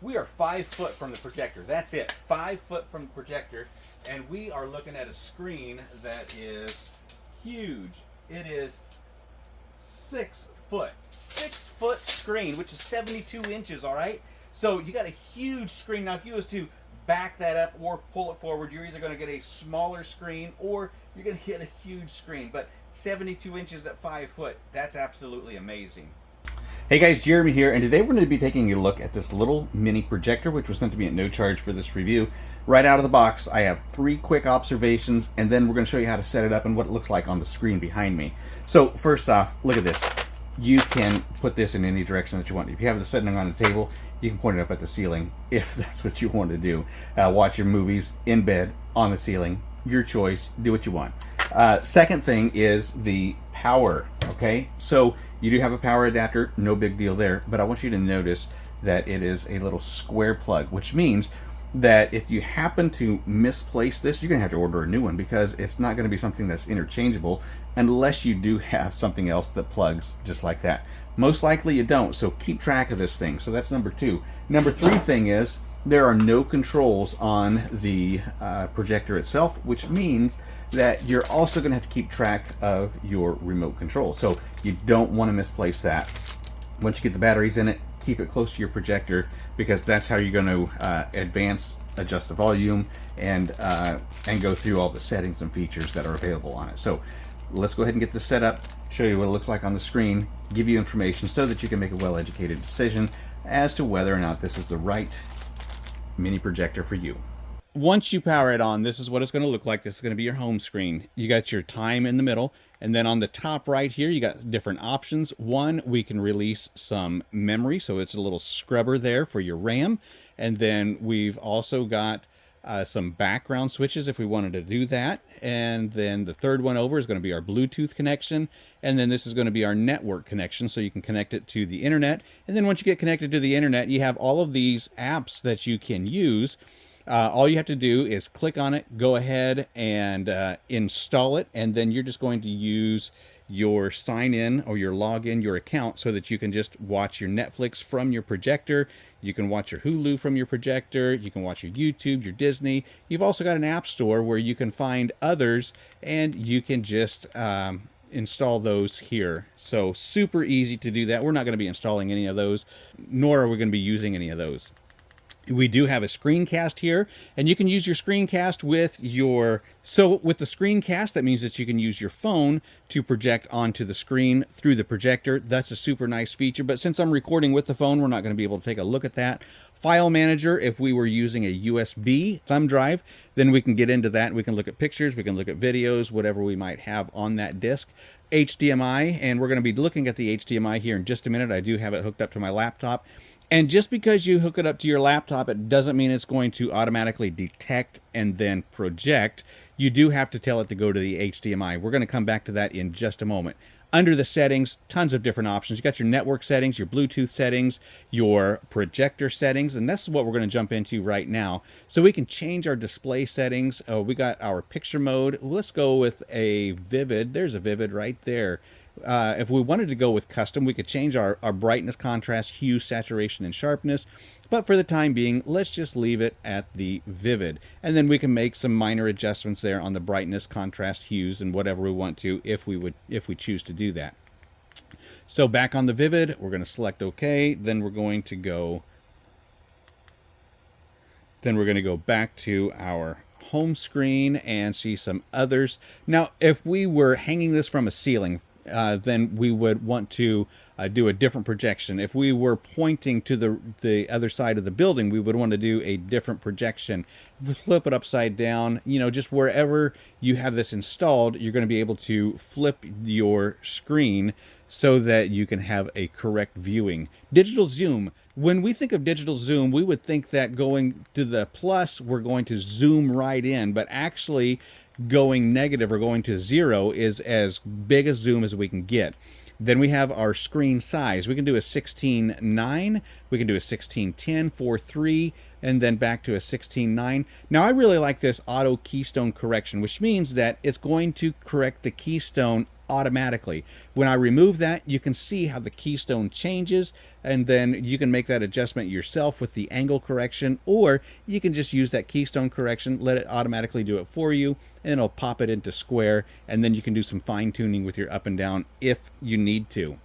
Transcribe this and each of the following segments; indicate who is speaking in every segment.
Speaker 1: We are 5 foot from the projector. That's it, 5 foot from the projector, and we are looking at a screen that is huge. It is 6 foot, 6 foot screen, which is 72 inches. All right. So you got a huge screen. Now, if you was to back that up or pull it forward, you're either going to get a smaller screen or you're going to get a huge screen. But 72 inches at 5 foot, that's absolutely amazing. Hey guys, Jeremy here, and today we're going to be taking a look at this little mini projector, which was meant to be at no charge for this review. Right out of the box, I have 3 quick observations, and then we're going to show you how to set it up and what it looks like on the screen behind me. So first off, look at this. You can put this in any direction that you want. If you have this sitting on a table, you can point it up at the ceiling if that's what you want to do. Watch your movies in bed, on the ceiling, your choice, do what you want. Second thing is the power, okay? So you do have a power adapter, no big deal there, but I want you to notice that it is a little square plug, which means that if you happen to misplace this, you're going to have to order a new one because it's not going to be something that's interchangeable unless you do have something else that plugs just like that. Most likely you don't, so keep track of this thing. So that's number 2. Number 3 thing is there are no controls on the projector itself, which means that you're also going to have to keep track of your remote control. So you don't want to misplace that. Once you get the batteries in it, keep it close to your projector because that's how you're going to advance, adjust the volume, and go through all the settings and features that are available on it. So let's go ahead and get this set up, show you what it looks like on the screen, give you information so that you can make a well-educated decision as to whether or not this is the right mini projector for you. Once you power it on, this is what it's going to look like. This is going to be your home screen. You got your time in the middle, and then on the top right here, you got different options. One, we can release some memory, so it's a little scrubber there for your RAM. And then we've also got some background switches if we wanted to do that. And then the third one over is going to be our Bluetooth connection. And then this is going to be our network connection, so you can connect it to the internet. And then once you get connected to the internet, you have all of these apps that you can use. All you have to do is click on it, go ahead and install it, and then you're just going to use your sign in or your login, your account, so that you can just watch your Netflix from your projector. You can watch your Hulu from your projector. You can watch your YouTube, your Disney. You've also got an app store where you can find others, and you can just install those here. So super easy to do that. We're not going to be installing any of those, nor are we going to be using any of those. We do have a screencast here, and you can use your screencast with your... So with the screencast, that means that you can use your phone to project onto the screen through the projector. That's a super nice feature, but since I'm recording with the phone, we're not going to be able to take a look at that. File manager, if we were using a USB thumb drive, then we can get into that. We can look at pictures, we can look at videos, whatever we might have on that disk. HDMI, and we're going to be looking at the HDMI here in just a minute. I do have it hooked up to my laptop. And just because you hook it up to your laptop, it doesn't mean it's going to automatically detect and then project. You do have to tell it to go to the HDMI. We're going to come back to that in just a moment. Under the settings, tons of different options. You got your network settings, your Bluetooth settings, your projector settings, and that's what we're going to jump into right now. So we can change our display settings. We got our picture mode. Let's go with a vivid. There's a vivid right there. If we wanted to go with custom, we could change our brightness, contrast, hue, saturation, and sharpness. But for the time being, let's just leave it at the vivid. And then we can make some minor adjustments there on the brightness, contrast, hues, and whatever we want to if we choose to do that. So back on the vivid, we're going to select OK. Then we're going to go back to our home screen and see some others. Now, if we were hanging this from a ceiling, then we would want to do a different projection. If we were pointing to the other side of the building, we would want to do a different projection. If we flip it upside down, just wherever you have this installed, you're going to be able to flip your screen so that you can have a correct viewing. Digital zoom. When we think of digital zoom, we would think that going to the plus, we're going to zoom right in, but actually going negative or going to 0 is as big a zoom as we can get. Then we have our screen size. We can do a 16:9, we can do a 16:10, 4:3, and then back to a 16:9. Now I really like this auto keystone correction, which means that it's going to correct the keystone
Speaker 2: automatically. When I remove that, you can see how the keystone changes, and then you can make that adjustment yourself with the angle correction, or you can just use that keystone correction, let it automatically do it for you, and it'll pop it into square, and then you can do some fine tuning with your up and down if you need to.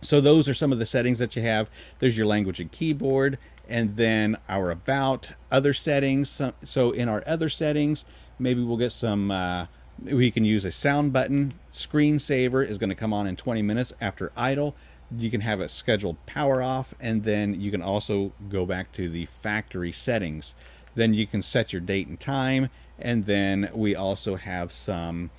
Speaker 2: So those are some of the settings that you have. There's your language and keyboard, and then our about, other settings. So in our other settings, maybe we'll get some, we can use a sound button. Screensaver is going to come on in 20 minutes after idle. You can have it scheduled power off, and then you can also go back to the factory settings. Then you can set your date and time, and then we also have some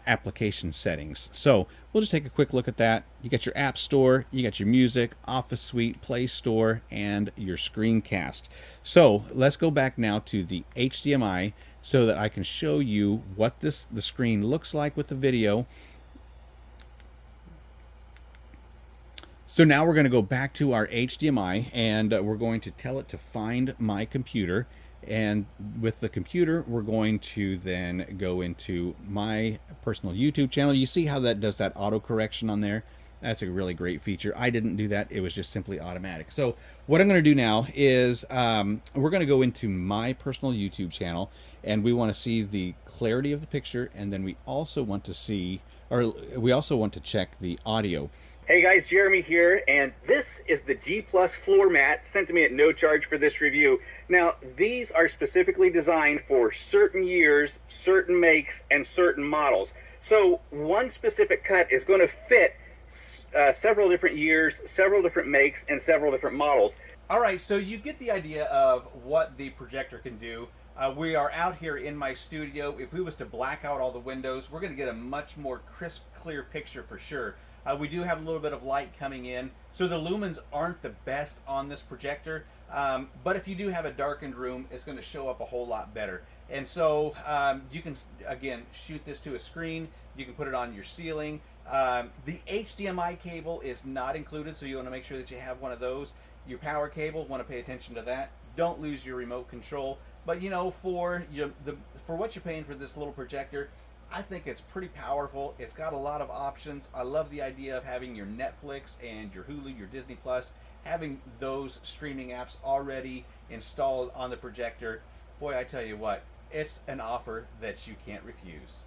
Speaker 2: application settings. So we'll just take a quick look at that. You got your App Store, you got your Music, Office Suite, Play Store, and your Screencast. So let's go back now to the HDMI so that I can show you what the screen looks like with the video. So now we're going to go back to our HDMI, and we're going to tell it to find my computer. And with the computer, we're going to then go into my personal YouTube channel. You see how that does that auto correction on there? That's a really great feature. I didn't do that. It was just simply automatic. So what I'm going to do now is we're going to go into my personal YouTube channel, and we want to see the clarity of the picture, and then we also want to see, or we also want to check the audio.
Speaker 3: Hey guys, Jeremy here, and this is the G Plus floor mat sent to me at no charge for this review. Now, these are specifically designed for certain years, certain makes, and certain models. So one specific cut is going to fit several different years, several different makes, and several different models.
Speaker 1: All right, so you get the idea of what the projector can do. We are out here in my studio. If we was to black out all the windows, we're going to get a much more crisp, clear picture for sure. We do have a little bit of light coming in, so the lumens aren't the best on this projector, but if you do have a darkened room, it's going to show up a whole lot better. And so you can, again, shoot this to a screen. You can put it on your ceiling. The HDMI cable is not included, so you want to make sure that you have one of those. Your power cable, want to pay attention to that. Don't lose your remote control. But you know, for what you're paying for this little projector, I think it's pretty powerful. It's got a lot of options. I love the idea of having your Netflix and your Hulu, your Disney Plus, having those streaming apps already installed on the projector. Boy, I tell you what, it's an offer that you can't refuse.